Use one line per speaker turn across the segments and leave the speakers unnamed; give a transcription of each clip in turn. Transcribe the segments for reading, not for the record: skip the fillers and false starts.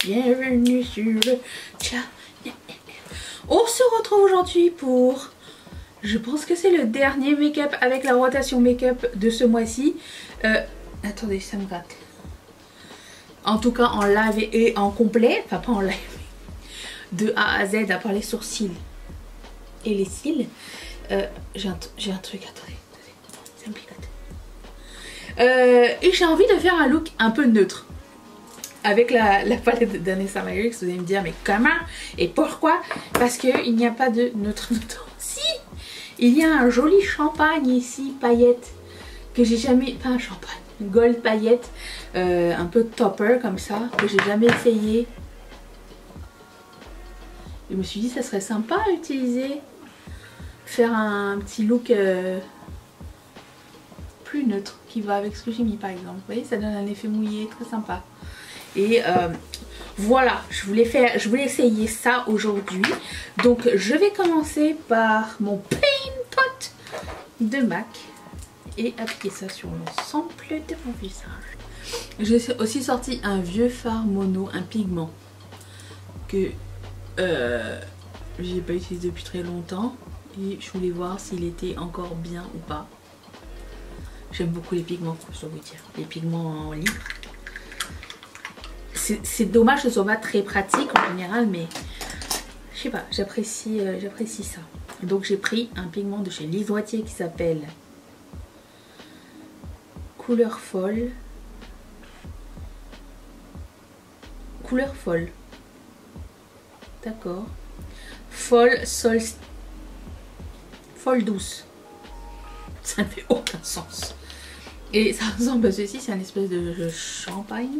bienvenue sur le chat. On se retrouve aujourd'hui pour... Je pense que c'est le dernier make-up avec la rotation make-up de ce mois-ci. Attendez, ça me gratte. En tout cas en live et en complet. Enfin pas en live. De A à Z à part les sourcils et les cils. J'ai un truc, attendez. Ça me picote. Et j'ai envie de faire un look un peu neutre. Avec la palette d'Anessa Myrick, vous allez me dire mais comment et pourquoi? Parce qu'il n'y a pas de neutre. Si, il y a un joli champagne ici, paillettes, que j'ai jamais... Pas un champagne, gold paillettes, un peu topper comme ça, que j'ai jamais essayé. Je me suis dit ça serait sympa à utiliser. Faire un petit look plus neutre qui va avec ce que j'ai mis par exemple. Vous voyez, ça donne un effet mouillé très sympa. Et voilà, je voulais essayer ça aujourd'hui. Donc je vais commencer par mon Paint Pot de MAC et appliquer ça sur l'ensemble de mon visage. J'ai aussi sorti un vieux fard mono, un pigment que j'ai pas utilisé depuis très longtemps et je voulais voir s'il était encore bien ou pas. J'aime beaucoup les pigments, je dois vous dire, les pigments en libre. C'est dommage que ce soit pas très pratique en général, mais je sais pas, j'apprécie ça. Donc j'ai pris un pigment de chez Lise Wattier qui s'appelle Couleur Folle. Couleur Folle. D'accord. Folle douce. Ça ne fait aucun sens. Et ça ressemble à ceci, c'est un espèce de champagne.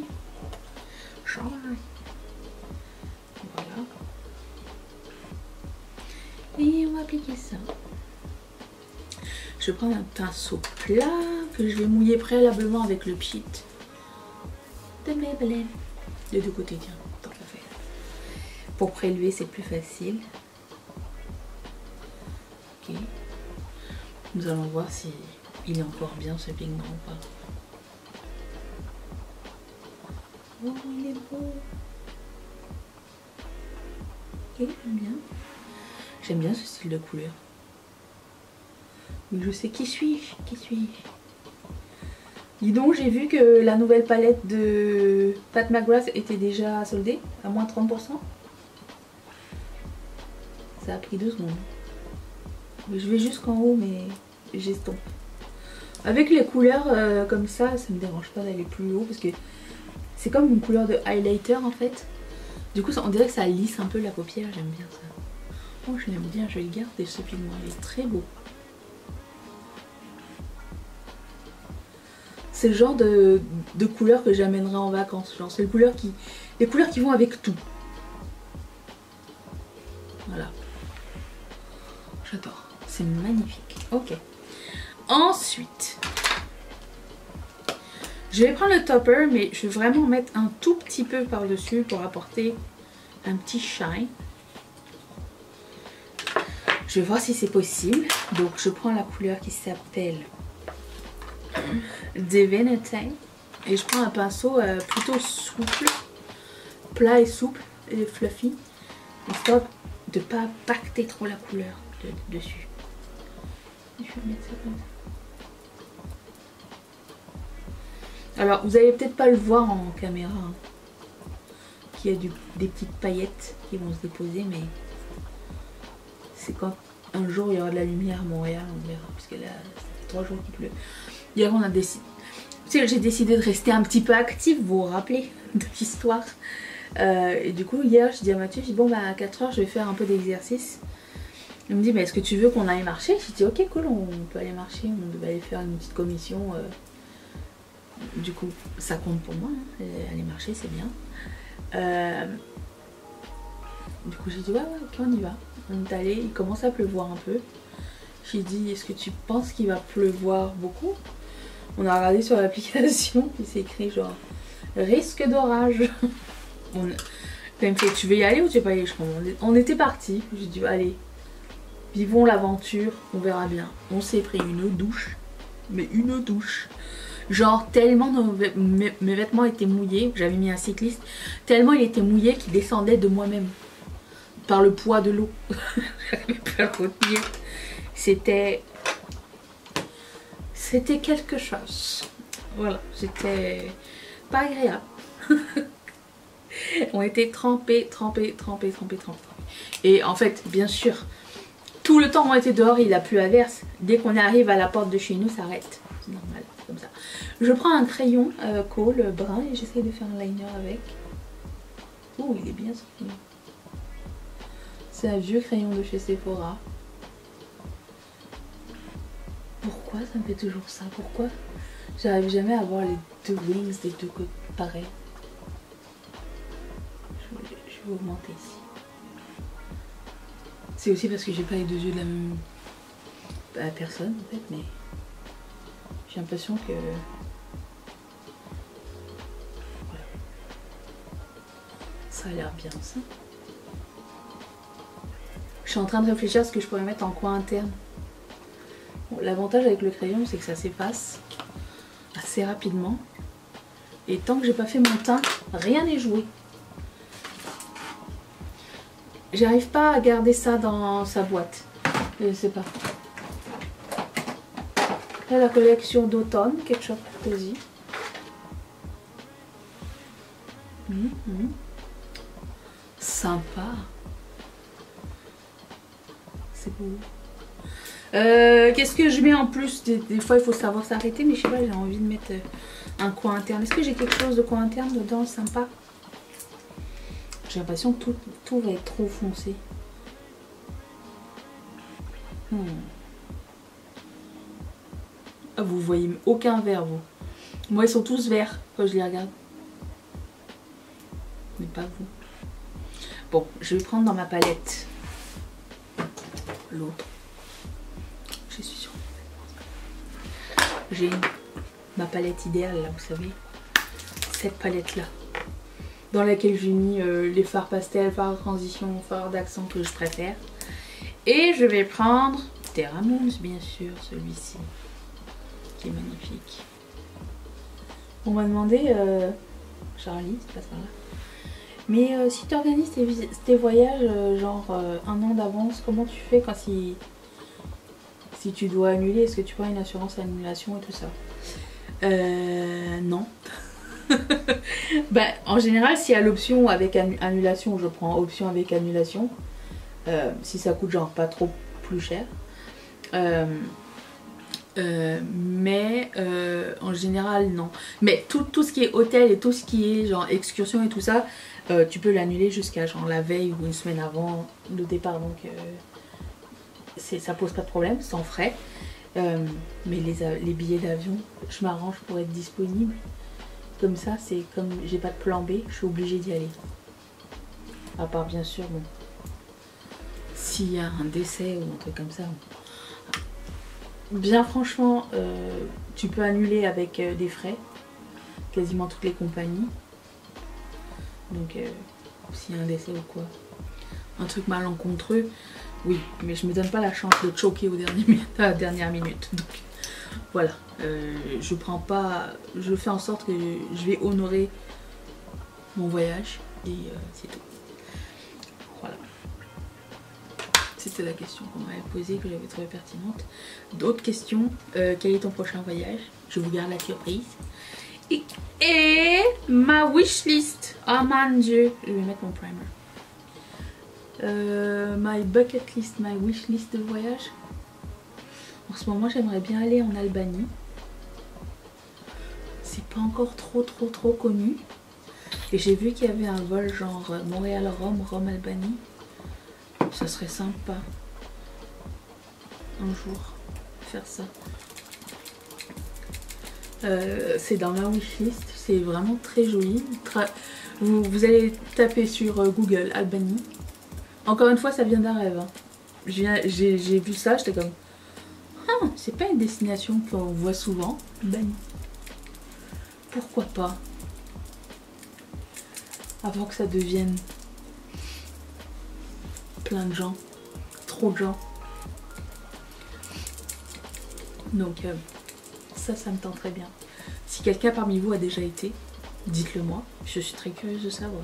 Voilà. Et on va appliquer ça. Je vais prendre un pinceau plat que je vais mouiller préalablement avec le pchit de Maybelline. De deux côtés, tiens, tant qu'à faire. Pour prélever, c'est plus facile. Ok. Nous allons voir si il est encore bien ce pigment ou pas. Oh, il est beau. Ok, j'aime bien. J'aime bien ce style de couleur. Mais je sais qui suis-je. Dis donc, j'ai vu que la nouvelle palette de Pat McGrath était déjà soldée à moins 30%. Ça a pris 2 secondes. Je vais jusqu'en haut, mais j'estompe. Avec les couleurs comme ça me dérange pas d'aller plus haut parce que c'est comme une couleur de highlighter en fait. Du coup, on dirait que ça lisse un peu la paupière. J'aime bien ça. Oh, je l'aime bien. Je vais le garder ce pigment. Il est très beau. C'est le genre de couleur que j'amènerai en vacances. Genre, c'est les couleurs qui vont avec tout. Voilà. J'adore. C'est magnifique. Ok. Ensuite, je vais prendre le topper, mais je vais vraiment mettre un tout petit peu par-dessus pour apporter un petit shine. Je vais voir si c'est possible. Donc je prends la couleur qui s'appelle Divinity et je prends un pinceau plutôt souple, plat et souple et fluffy, histoire de ne pas pacter trop la couleur dessus. Je vais mettre ça comme ça. Alors vous allez peut-être pas le voir en caméra, hein, qu'il y a des petites paillettes qui vont se déposer, mais c'est quand un jour il y aura de la lumière à Montréal, on verra, parce que là ça fait 3 jours qu'il pleut. Hier on a décidé, j'ai décidé de rester un petit peu active, vous vous rappelez de l'histoire. Et du coup hier je dis à Mathieu, je dis bon bah à 4 h je vais faire un peu d'exercice. Il me dit mais est-ce que tu veux qu'on aille marcher? Je dis ok cool, on peut aller marcher, on devait aller faire une petite commission. Du coup ça compte pour moi, hein. Aller marcher c'est bien. Du coup j'ai dit ouais ok on y va. On est allé, il commence à pleuvoir un peu. J'ai dit est-ce que tu penses qu'il va pleuvoir beaucoup? On a regardé sur l'application, puis c'est écrit genre risque d'orage. Il me fait tu veux y aller ou tu veux pas y aller? On était partis, j'ai dit allez, vivons l'aventure, on verra bien. On s'est pris une douche, mais une douche. Genre tellement mes vêtements étaient mouillés, j'avais mis un cycliste, tellement il était mouillé qu'il descendait de moi-même par le poids de l'eau. J'arrivais plus à le retenir. C'était quelque chose. Voilà, c'était pas agréable. On était trempés. Et en fait, bien sûr, tout le temps on était dehors, il a plu à verse. Dès qu'on arrive à la porte de chez nous, ça arrête. C'est normal, c'est comme ça. Je prends un crayon Kohl brun et j'essaie de faire un liner avec. Oh, il est bien ce crayon. C'est un vieux crayon de chez Sephora. Pourquoi ça me fait toujours ça? Pourquoi j'arrive jamais à avoir les deux wings des deux côtés pareils? Je vais augmenter ici. C'est aussi parce que j'ai pas les deux yeux de la même personne en fait, mais j'ai l'impression que voilà. Ça a l'air bien ça. Je suis en train de réfléchir à ce que je pourrais mettre en coin interne. Bon, l'avantage avec le crayon, c'est que ça s'efface assez rapidement. Et tant que j'ai pas fait mon teint, rien n'est joué. J'arrive pas à garder ça dans sa boîte. Je sais pas. Là, la collection d'automne, Ketchup Cozy. Sympa. C'est beau. Qu'est-ce que je mets en plus? Des fois il faut savoir s'arrêter, mais je sais pas, j'ai envie de mettre un coin interne. Est-ce que j'ai quelque chose de coin interne dedans sympa? J'ai l'impression que tout va être trop foncé. Ah, vous voyez aucun vert, vous. Moi ils sont tous verts quand je les regarde. Mais pas vous. Bon, je vais prendre dans ma palette l'autre. Je suis sûre. J'ai ma palette idéale là, vous savez. Cette palette là. Dans laquelle j'ai mis les fards pastel, fards transition, fards d'accent que je préfère. Et je vais prendre Terra Mousse, bien sûr, celui-ci. Qui est magnifique. On m'a demandé, Charlie, c'est pas ça là. Mais si tu organises tes voyages genre un an d'avance, comment tu fais quand si tu dois annuler? Est-ce que tu prends une assurance annulation et tout ça? Non. Bah, en général, s'il y a l'option avec annulation, je prends option avec annulation. Si ça coûte genre pas trop plus cher. Mais en général, non. Mais tout ce qui est hôtel et tout ce qui est genre excursion et tout ça, tu peux l'annuler jusqu'à genre la veille ou une semaine avant le départ. Donc ça pose pas de problème, sans frais. Mais les billets d'avion, je m'arrange pour être disponible. Comme ça, c'est comme j'ai pas de plan B, je suis obligée d'y aller. À part bien sûr, bon, s'il y a un décès ou un truc comme ça. Bien franchement, tu peux annuler avec des frais. Quasiment toutes les compagnies. Donc s'il y a un décès ou quoi, un truc malencontreux, oui. Mais je me donne pas la chance de choquer à la dernière minute. Donc voilà, je prends pas, je fais en sorte que je vais honorer mon voyage et c'est tout. Voilà. C'était la question qu'on m'avait posée, que j'avais trouvée pertinente. D'autres questions? Quel est ton prochain voyage? Je vous garde la surprise. Et ma wishlist. Oh mon dieu, je vais mettre mon primer. My bucket list, my wishlist de voyage. En ce moment, j'aimerais bien aller en Albanie. C'est pas encore trop connu. Et j'ai vu qu'il y avait un vol genre Montréal-Rome, Rome-Albanie. Ça serait sympa un jour faire ça. C'est dans ma wishlist. C'est vraiment très joli. Vous allez taper sur Google Albanie. Encore une fois, ça vient d'un rêve. Hein. J'ai vu ça, j'étais comme... c'est pas une destination qu'on voit souvent. Ben, pourquoi pas? Avant que ça devienne plein de gens, trop de gens. Donc ça me tente très bien. Si quelqu'un parmi vous a déjà été, dites-le moi, je suis très curieuse de savoir.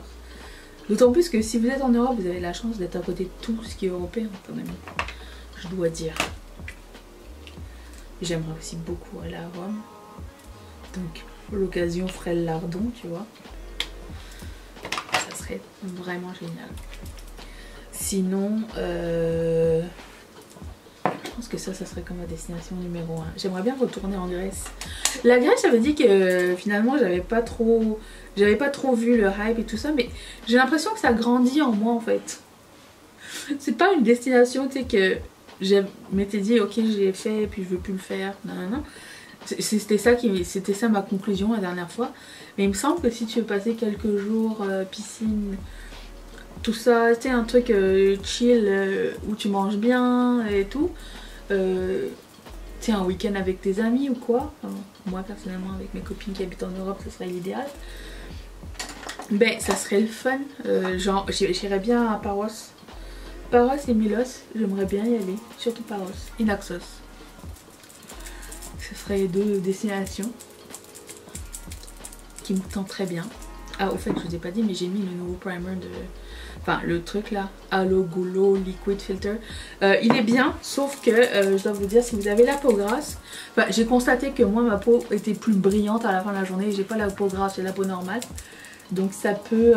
D'autant plus que si vous êtes en Europe, vous avez la chance d'être à côté de tout ce qui est européen quand même, je dois dire. J'aimerais aussi beaucoup aller à Rome, donc pour l'occasion ferait le lardon, tu vois. Ça serait vraiment génial. Sinon, je pense que ça serait comme ma destination numéro 1. J'aimerais bien retourner en Grèce. La Grèce, j'avais dit que finalement, j'avais pas trop vu le hype et tout ça, mais j'ai l'impression que ça grandit en moi en fait. C'est pas une destination, tu sais, que je m'étais dit, ok, j'ai fait et puis je veux plus le faire. Non, non, non. C'était ça ma conclusion la dernière fois. Mais il me semble que si tu veux passer quelques jours, piscine, tout ça, tu sais, un truc chill où tu manges bien et tout. Tu sais, un week-end avec tes amis ou quoi. Enfin, moi personnellement avec mes copines qui habitent en Europe, ce serait l'idéal. Ben, ça serait le fun. Genre, j'irais bien à Paros. Paros et Milos, j'aimerais bien y aller. Surtout Paros et Naxos. Ce serait les deux destinations qui me tentent très bien. Ah, au fait, je vous ai pas dit, mais j'ai mis le nouveau primer de... Enfin, le truc là, Aloe Glow Liquid Filter. Il est bien, sauf que, je dois vous dire, si vous avez la peau grasse... Enfin, j'ai constaté que moi, ma peau était plus brillante à la fin de la journée. J'ai pas la peau grasse, j'ai la peau normale. Donc ça peut...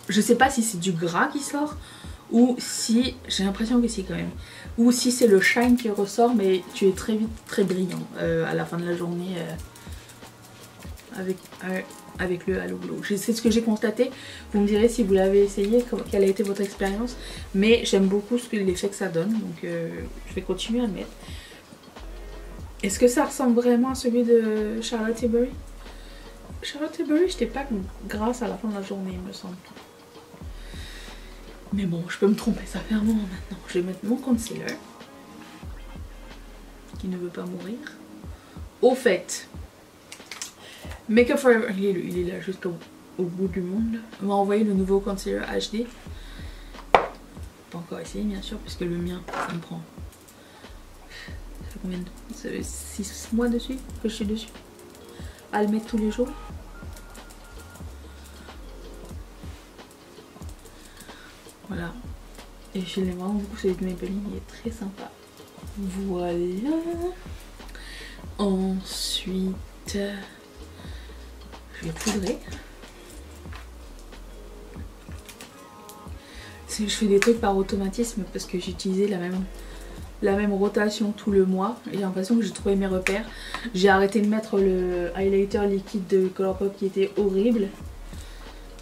Je sais pas si c'est du gras qui sort, ou si... J'ai l'impression que si quand même. Ou si c'est le shine qui ressort, mais tu es très vite très brillant à la fin de la journée avec le Aloe Glow. C'est ce que j'ai constaté. Vous me direz si vous l'avez essayé, quelle a été votre expérience. Mais j'aime beaucoup l'effet que ça donne, donc je vais continuer à le mettre. Est-ce que ça ressemble vraiment à celui de Charlotte Tilbury? Charlotte Tilbury, j'étais pas grasse à la fin de la journée, il me semble. Mais bon, je peux me tromper, ça fait un moment maintenant. Je vais mettre mon concealer, qui ne veut pas mourir. Au fait, Makeup Forever, il est là juste au bout du monde. On m'a envoyé le nouveau concealer HD. Pas encore essayé bien sûr, puisque le mien, ça me prend... Ça fait combien de... 6 mois dessus que je suis dessus. À le mettre tous les jours. Voilà. Et je l'aime vraiment beaucoup, celui de Maybelline, il est très sympa. Voilà. Ensuite, je vais poudrer. Je fais des trucs par automatisme parce que j'ai utilisé la même rotation tout le mois. Et j'ai l'impression que j'ai trouvé mes repères. J'ai arrêté de mettre le highlighter liquide de Colourpop qui était horrible.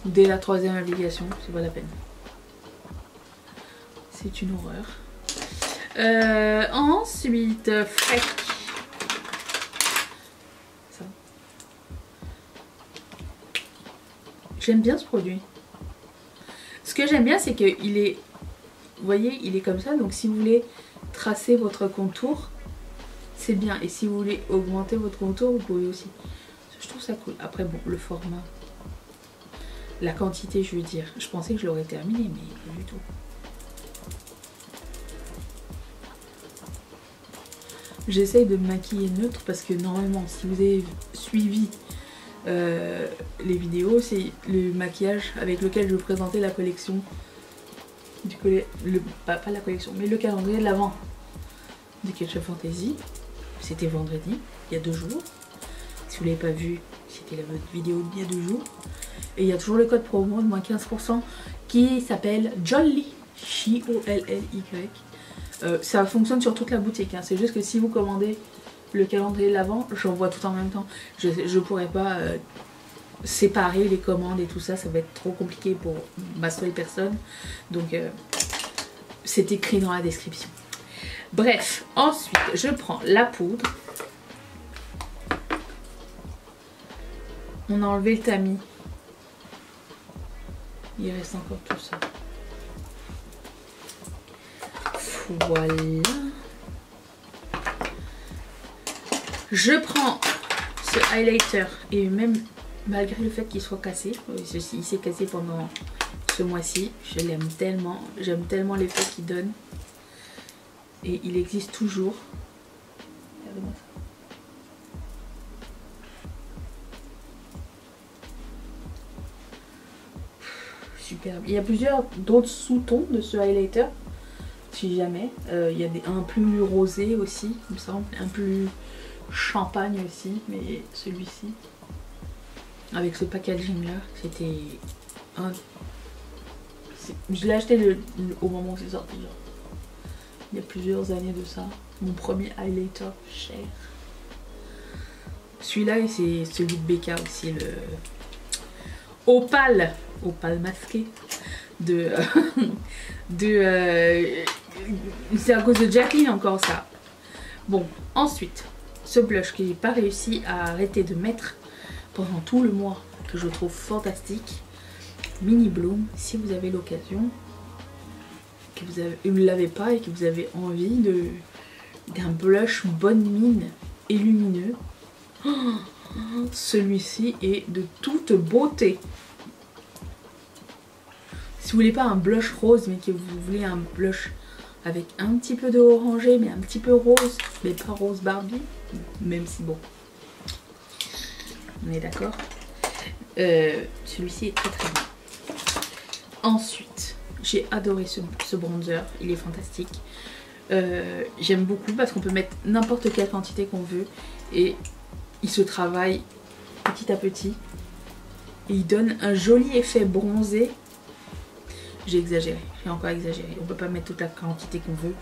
Dès la 3e application, c'est pas la peine. C'est une horreur. Ensuite, Freck. Ça. J'aime bien ce produit. Ce que j'aime bien, c'est qu'il est... Vous voyez, il est comme ça. Donc si vous voulez tracer votre contour, c'est bien. Et si vous voulez augmenter votre contour, vous pouvez aussi. Je trouve ça cool. Après, bon, le format. La quantité, je veux dire. Je pensais que je l'aurais terminé, mais pas du tout. J'essaye de me maquiller neutre parce que normalement, si vous avez suivi les vidéos, c'est le maquillage avec lequel je vous présentais la collection pas la collection, mais le calendrier de l'Avent du Ketchup Fantasy. C'était vendredi, il y a 2 jours. Si vous ne l'avez pas vu, c'était la vidéo d'il y a 2 jours. Et il y a toujours le code promo de moins 15% qui s'appelle Jolly, J-O-L-L-Y. Ça fonctionne sur toute la boutique, hein. C'est juste que si vous commandez le calendrier de l'Avent, j'envoie tout en même temps. Je pourrais pas séparer les commandes et tout ça, ça va être trop compliqué pour ma seule personne. Donc c'est écrit dans la description. Bref, ensuite je prends la poudre. On a enlevé le tamis. Il reste encore tout ça. Voilà. Je prends ce highlighter et même malgré le fait qu'il soit cassé, il s'est cassé pendant ce mois-ci, je l'aime tellement, j'aime tellement l'effet qu'il donne et il existe toujours. Regardez-moi ça. superbe. Il y a plusieurs d'autres sous-tons de ce highlighter. Si jamais. Il y a un plus rosé aussi, il me semble. Un plus champagne aussi. Mais celui-ci, avec ce packaging là, c'était un... Je l'ai acheté au moment où c'est sorti. Genre. Il y a plusieurs années de ça. Mon premier highlighter cher. Celui-là, c'est celui de Becca aussi, le Opale masqué de c'est à cause de Jacqueline encore ça. Bon, ensuite, ce blush que j'ai pas réussi à arrêter de mettre pendant tout le mois, que je trouve fantastique, Mini Bloom. Si vous avez l'occasion, que vous ne l'avez pas et que vous avez envie d'un blush bonne mine et lumineux, celui-ci est de toute beauté. Si vous voulez pas un blush rose mais que vous voulez un blush avec un petit peu de orangé mais un petit peu rose, mais pas rose Barbie, même si bon, on est d'accord. Celui-ci est très très bon. Ensuite, j'ai adoré ce bronzer, il est fantastique. J'aime beaucoup parce qu'on peut mettre n'importe quelle quantité qu'on veut et il se travaille petit à petit et il donne un joli effet bronzé. J'ai exagéré, j'ai encore exagéré. On peut pas mettre toute la quantité qu'on veut.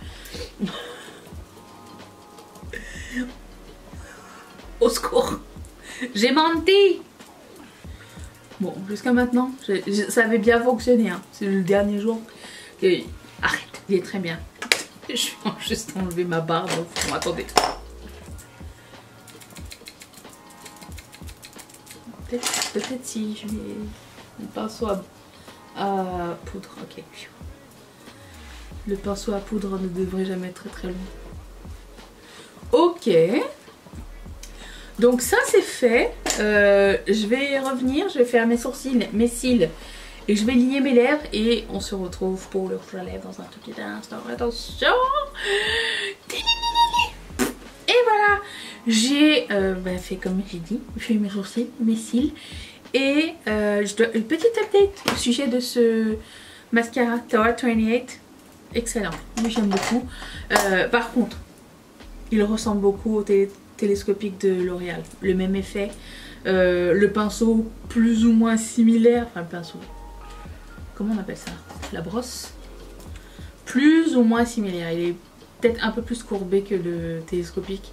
Au secours, j'ai menti. Bon, jusqu'à maintenant, ça avait bien fonctionné. Hein. C'est le dernier jour. Et... Arrête, il est très bien. Je vais juste enlever ma barre. Donc, bon, attendez. Peut-être si je mets le pinceau à poudre. Ok. Le pinceau à poudre ne devrait jamais être très long. Ok. Donc ça c'est fait. Je vais revenir, je vais faire mes sourcils, mes cils et je vais ligner mes lèvres et on se retrouve pour le rouge à lèvres dans un tout petit instant. Attention. Et voilà. J'ai fait comme j'ai dit, je fais mes sourcils, mes cils et une petite update au sujet de ce mascara Tower 28. Excellent, moi j'aime beaucoup. Par contre, il ressemble beaucoup au télescopique de L'Oréal, le même effet, le pinceau plus ou moins similaire, enfin le pinceau, comment on appelle ça, la brosse, plus ou moins similaire, il est peut-être un peu plus courbé que le télescopique,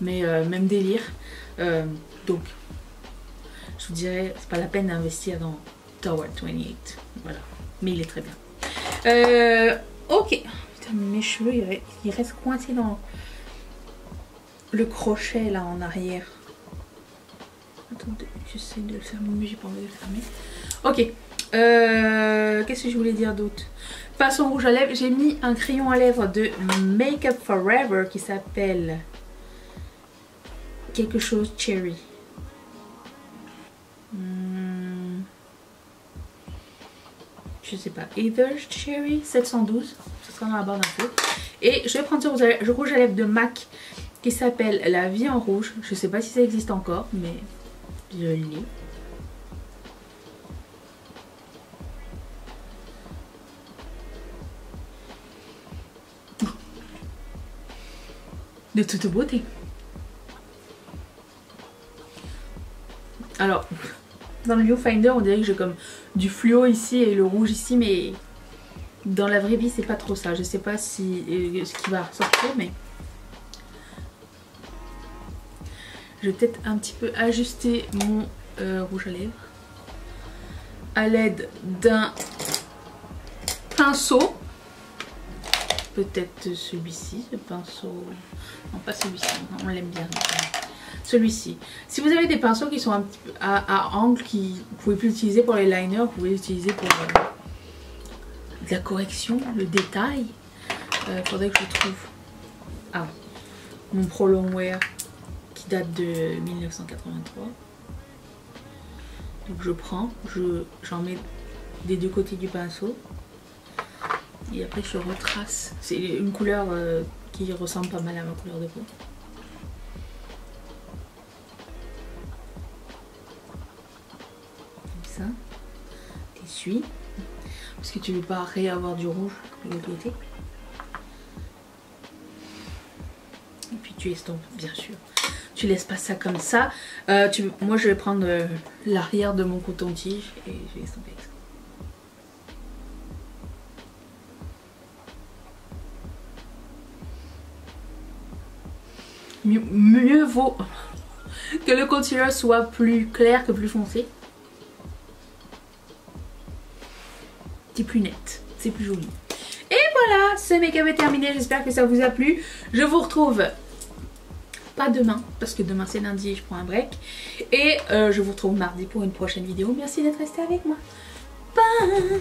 mais même délire, donc je vous dirais c'est pas la peine d'investir dans Tower 28, voilà, mais il est très bien. Ok, putain mes cheveux ils restent coincés dans le crochet là en arrière. Attendez, j'essaie de le fermer mais j'ai pas envie de le fermer. Ok, qu'est-ce que je voulais dire d'autre? Passons rouge à lèvres, j'ai mis un crayon à lèvres de Make Up Forever qui s'appelle quelque chose Cherry. Je sais pas, Either Cherry 712, ce sera dans la barre d'infos. Et je vais prendre ce rouge à lèvres de MAC qui s'appelle La Vie en Rouge. Je sais pas si ça existe encore, mais je l'ai. De toute beauté. Alors, dans le viewfinder, on dirait que j'ai comme du fluo ici et le rouge ici, mais dans la vraie vie, c'est pas trop ça. Je sais pas si ce qui va ressortir, mais je vais peut-être un petit peu ajuster mon rouge à lèvres à l'aide d'un pinceau. Peut-être celui-ci, ce pinceau. Non, pas celui-ci, on l'aime bien. Celui-ci. Si vous avez des pinceaux qui sont un petit peu à angle, vous pouvez plus utiliser pour les liners, vous pouvez l'utiliser pour de la correction, le détail. Faudrait que je trouve. Ah, mon Pro Longwear qui date de 1983. Donc je prends, j'en mets des deux côtés du pinceau. Et après je retrace. C'est une couleur qui ressemble pas mal à ma couleur de peau. Comme ça. T'essuies. Parce que tu veux pas réavoir du rouge de l'autre côté. Et puis tu estompes, bien sûr. Tu laisses pas ça comme ça. Moi je vais prendre l'arrière de mon coton-tige et je vais estomper avec ça. Mieux vaut que le concealer soit plus clair que plus foncé. C'est plus net, c'est plus joli. Et voilà, ce make-up est terminé. J'espère que ça vous a plu. Je vous retrouve pas demain, parce que demain c'est lundi et je prends un break. Et je vous retrouve mardi pour une prochaine vidéo. Merci d'être resté avec moi. Bye.